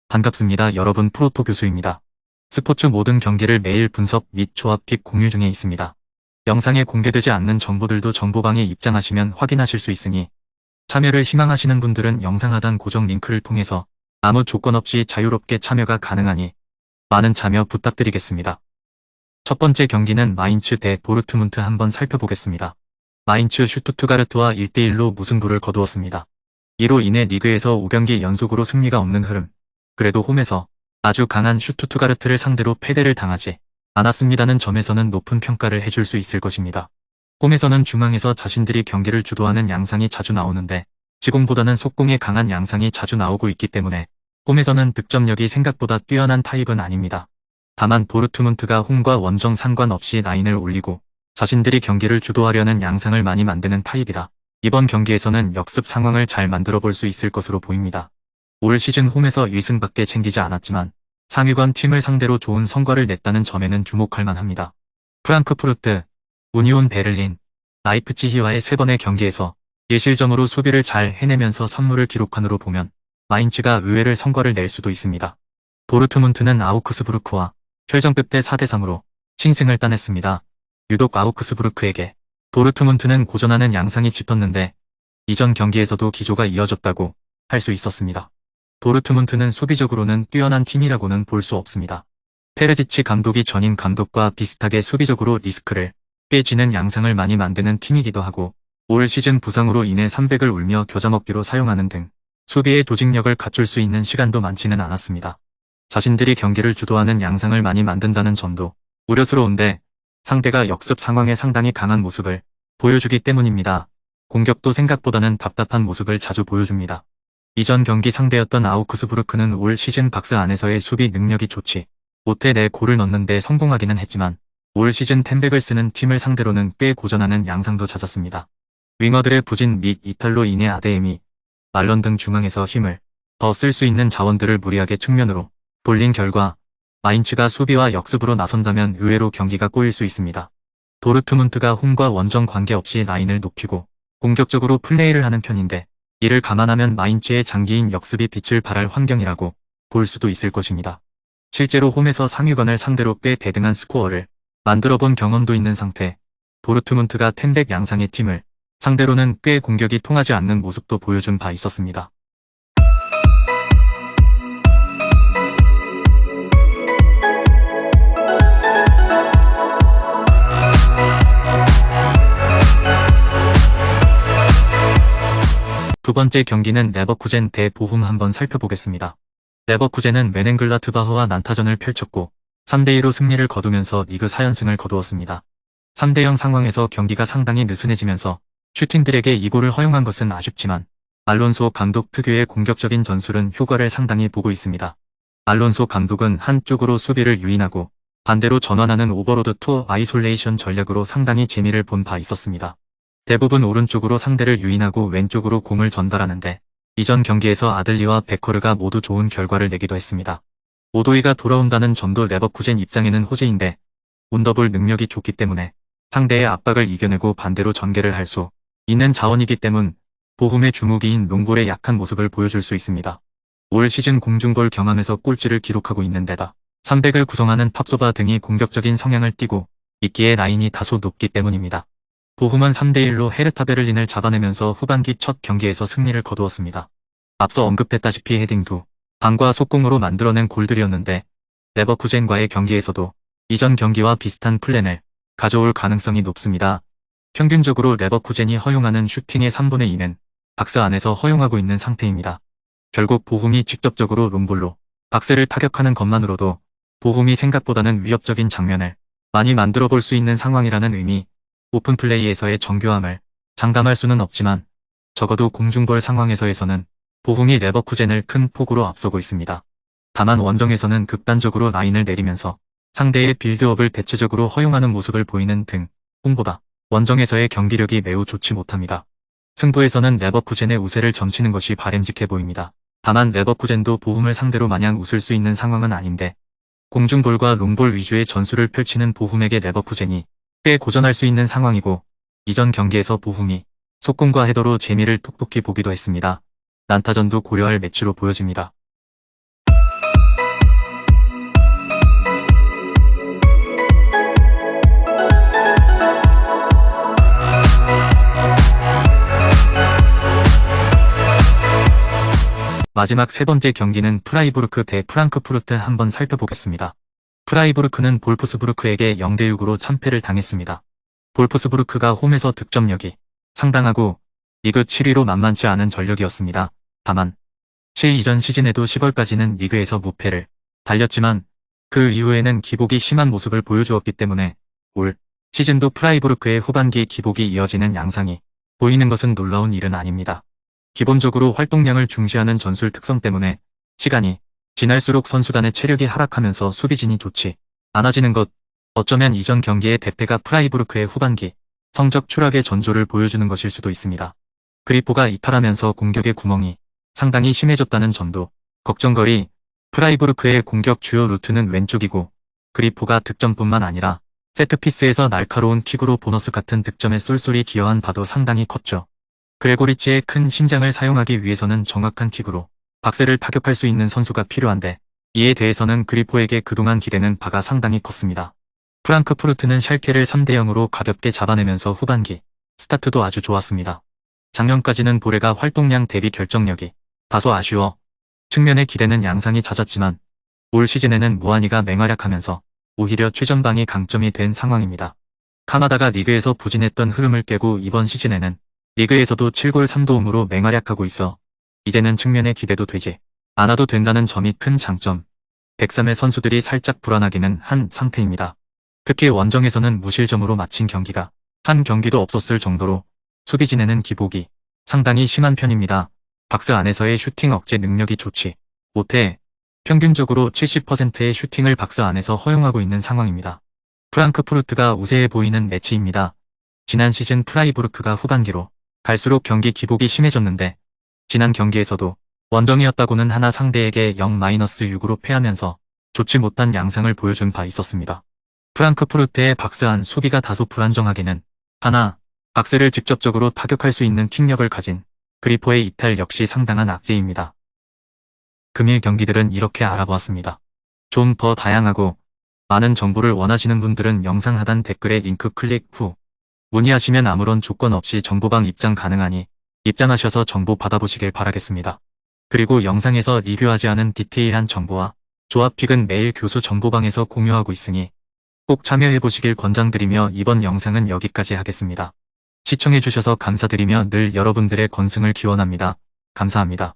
반갑습니다. 여러분, 프로토 교수입니다. 스포츠 모든 경기를 매일 분석 및 조합 픽 공유 중에 있습니다. 영상에 공개되지 않는 정보들도 정보방에 입장하시면 확인하실 수 있으니 참여를 희망하시는 분들은 영상 하단 고정 링크를 통해서 아무 조건 없이 자유롭게 참여가 가능하니 많은 참여 부탁드리겠습니다. 첫 번째 경기는 마인츠 대 도르트문트 한번 살펴보겠습니다. 마인츠 슈투트가르트와 1대1로 무승부를 거두었습니다. 이로 인해 리그에서 5경기 연속으로 승리가 없는 흐름. 그래도 홈에서 아주 강한 슈투트가르트를 상대로 패배를 당하지 않았습니다는 점에서는 높은 평가를 해줄 수 있을 것입니다. 홈에서는 중앙에서 자신들이 경기를 주도하는 양상이 자주 나오는데 지공보다는 속공에 강한 양상이 자주 나오고 있기 때문에 홈에서는 득점력이 생각보다 뛰어난 타입은 아닙니다. 다만 도르트문트가 홈과 원정 상관없이 라인을 올리고 자신들이 경기를 주도하려는 양상을 많이 만드는 타입이라 이번 경기에서는 역습 상황을 잘 만들어 볼 수 있을 것으로 보입니다. 올 시즌 홈에서 1승밖에 챙기지 않았지만 상위권 팀을 상대로 좋은 성과를 냈다는 점에는 주목할 만합니다. 프랑크푸르트, 우니온 베를린, 라이프치히와의 3번의 경기에서 1실점으로 수비를 잘 해내면서 선물을 기록한으로 보면 마인츠가 의외를 성과를 낼 수도 있습니다. 도르트문트는 아우크스부르크와 결정 끝에 4대3으로 신승을 따냈습니다. 유독 아우크스부르크에게 도르트문트는 고전하는 양상이 짙었는데 이전 경기에서도 기조가 이어졌다고 할 수 있었습니다. 도르트문트는 수비적으로는 뛰어난 팀이라고는 볼 수 없습니다. 테레지치 감독이 전임 감독과 비슷하게 수비적으로 리스크를 빼지는 양상을 많이 만드는 팀이기도 하고 올 시즌 부상으로 인해 300을 울며 겨자먹기로 사용하는 등 수비의 조직력을 갖출 수 있는 시간도 많지는 않았습니다. 자신들이 경기를 주도하는 양상을 많이 만든다는 점도 우려스러운데 상대가 역습 상황에 상당히 강한 모습을 보여주기 때문입니다. 공격도 생각보다는 답답한 모습을 자주 보여줍니다. 이전 경기 상대였던 아우크스부르크는 올 시즌 박스 안에서의 수비 능력이 좋지 못해 내 골을 넣는데 성공하기는 했지만 올 시즌 텐백을 쓰는 팀을 상대로는 꽤 고전하는 양상도 잦았습니다. 윙어들의 부진 및 이탈로 인해 아데엠이 말런 등 중앙에서 힘을 더 쓸 수 있는 자원들을 무리하게 측면으로 돌린 결과 마인츠가 수비와 역습으로 나선다면 의외로 경기가 꼬일 수 있습니다. 도르트문트가 홈과 원정 관계없이 라인을 높이고 공격적으로 플레이를 하는 편인데 이를 감안하면 마인츠의 장기인 역습이 빛을 발할 환경이라고 볼 수도 있을 것입니다. 실제로 홈에서 상위권을 상대로 꽤 대등한 스코어를 만들어본 경험도 있는 상태, 도르트문트가 텐백 양상의 팀을 상대로는 꽤 공격이 통하지 않는 모습도 보여준 바 있었습니다. 두 번째 경기는 레버쿠젠 대 보훔 한번 살펴보겠습니다. 레버쿠젠은 멘헨글라트바흐와 난타전을 펼쳤고 3대2로 승리를 거두면서 리그 4연승을 거두었습니다. 3대0 상황에서 경기가 상당히 느슨해지면서 슈팅들에게 이 골을 허용한 것은 아쉽지만 알론소 감독 특유의 공격적인 전술은 효과를 상당히 보고 있습니다. 알론소 감독은 한쪽으로 수비를 유인하고 반대로 전환하는 오버로드 투 아이솔레이션 전략으로 상당히 재미를 본 바 있었습니다. 대부분 오른쪽으로 상대를 유인하고 왼쪽으로 공을 전달하는데 이전 경기에서 아들리와 베커르가 모두 좋은 결과를 내기도 했습니다. 오도이가 돌아온다는 점도 레버쿠젠 입장에는 호재인데 온더볼 능력이 좋기 때문에 상대의 압박을 이겨내고 반대로 전개를 할 수 있는 자원이기 때문 보훔의 주무기인 롱볼의 약한 모습을 보여줄 수 있습니다. 올 시즌 공중볼 경험에서 골지를 기록하고 있는 데다 300을 구성하는 탑소바 등이 공격적인 성향을 띠고 있기에 라인이 다소 높기 때문입니다. 보훔은 3대1로 헤르타 베를린을 잡아내면서 후반기 첫 경기에서 승리를 거두었습니다. 앞서 언급했다시피 헤딩 두 방과 속공으로 만들어낸 골들이었는데 레버쿠젠과의 경기에서도 이전 경기와 비슷한 플랜을 가져올 가능성이 높습니다. 평균적으로 레버쿠젠이 허용하는 슈팅의 3분의 2는 박스 안에서 허용하고 있는 상태입니다. 결국 보훔이 직접적으로 롱볼로 박스를 타격하는 것만으로도 보훔이 생각보다는 위협적인 장면을 많이 만들어 볼 수 있는 상황이라는 의미, 오픈플레이에서의 정교함을 장담할 수는 없지만 적어도 공중볼 상황에서에서는 보훔이 레버쿠젠을 큰 폭으로 앞서고 있습니다. 다만 원정에서는 극단적으로 라인을 내리면서 상대의 빌드업을 대체적으로 허용하는 모습을 보이는 등 홈보다 원정에서의 경기력이 매우 좋지 못합니다. 승부에서는 레버쿠젠의 우세를 점치는 것이 바람직해 보입니다. 다만 레버쿠젠도 보훔을 상대로 마냥 웃을 수 있는 상황은 아닌데 공중볼과 롱볼 위주의 전술을 펼치는 보훔에게 레버쿠젠이 꽤 고전할 수 있는 상황이고 이전 경기에서 보훔이 속공과 헤더로 재미를 톡톡히 보기도 했습니다. 난타전도 고려할 매치로 보여집니다. 마지막 세 번째 경기는 프라이부르크 대 프랑크푸르트 한번 살펴보겠습니다. 프라이부르크는 볼프스부르크에게 0대6으로 참패를 당했습니다. 볼프스부르크가 홈에서 득점력이 상당하고 리그 7위로 만만치 않은 전력이었습니다. 다만 이전 시즌에도 10월까지는 리그에서 무패를 달렸지만 그 이후에는 기복이 심한 모습을 보여주었기 때문에 올 시즌도 프라이부르크의 후반기 기복이 이어지는 양상이 보이는 것은 놀라운 일은 아닙니다. 기본적으로 활동량을 중시하는 전술 특성 때문에 시간이 지날수록 선수단의 체력이 하락하면서 수비진이 좋지 않아지는 것, 어쩌면 이전 경기의 대패가 프라이부르크의 후반기 성적 추락의 전조를 보여주는 것일 수도 있습니다. 그리포가 이탈하면서 공격의 구멍이 상당히 심해졌다는 점도 걱정거리. 프라이부르크의 공격 주요 루트는 왼쪽이고 그리포가 득점뿐만 아니라 세트피스에서 날카로운 킥으로 보너스 같은 득점에 쏠쏠히 기여한 바도 상당히 컸죠. 그레고리치의 큰 신장을 사용하기 위해서는 정확한 킥으로 박스를 타격할 수 있는 선수가 필요한데 이에 대해서는 그리포에게 그동안 기대는 바가 상당히 컸습니다. 프랑크푸르트는 샬케를 3대0으로 가볍게 잡아내면서 후반기 스타트도 아주 좋았습니다. 작년까지는 보레가 활동량 대비 결정력이 다소 아쉬워 측면의 기대는 양상이 잦았지만 올 시즌에는 무한이가 맹활약하면서 오히려 최전방이 강점이 된 상황입니다. 카나다가 리그에서 부진했던 흐름을 깨고 이번 시즌에는 리그에서도 7골 3도움으로 맹활약하고 있어 이제는 측면의 기대도 되지 않아도 된다는 점이 큰 장점. 103의 선수들이 살짝 불안하기는 한 상태입니다. 특히 원정에서는 무실점으로 마친 경기가 한 경기도 없었을 정도로 수비진에는 기복이 상당히 심한 편입니다. 박스 안에서의 슈팅 억제 능력이 좋지 못해 평균적으로 70%의 슈팅을 박스 안에서 허용하고 있는 상황입니다. 프랑크푸르트가 우세해 보이는 매치입니다. 지난 시즌 프라이부르크가 후반기로 갈수록 경기 기복이 심해졌는데 지난 경기에서도 원정이었다고는 하나 상대에게 0-6으로 패하면서 좋지 못한 양상을 보여준 바 있었습니다. 프랑크푸르트의 박스 안 수비가 다소 불안정하기는 하나 박스를 직접적으로 타격할 수 있는 킥력을 가진 그리포의 이탈 역시 상당한 악재입니다. 금일 경기들은 이렇게 알아보았습니다. 좀 더 다양하고 많은 정보를 원하시는 분들은 영상 하단 댓글에 링크 클릭 후 문의하시면 아무런 조건 없이 정보방 입장 가능하니 입장하셔서 정보 받아보시길 바라겠습니다. 그리고 영상에서 리뷰하지 않은 디테일한 정보와 조합픽은 매일 교수 정보방에서 공유하고 있으니 꼭 참여해보시길 권장드리며 이번 영상은 여기까지 하겠습니다. 시청해주셔서 감사드리며 늘 여러분들의 건승을 기원합니다. 감사합니다.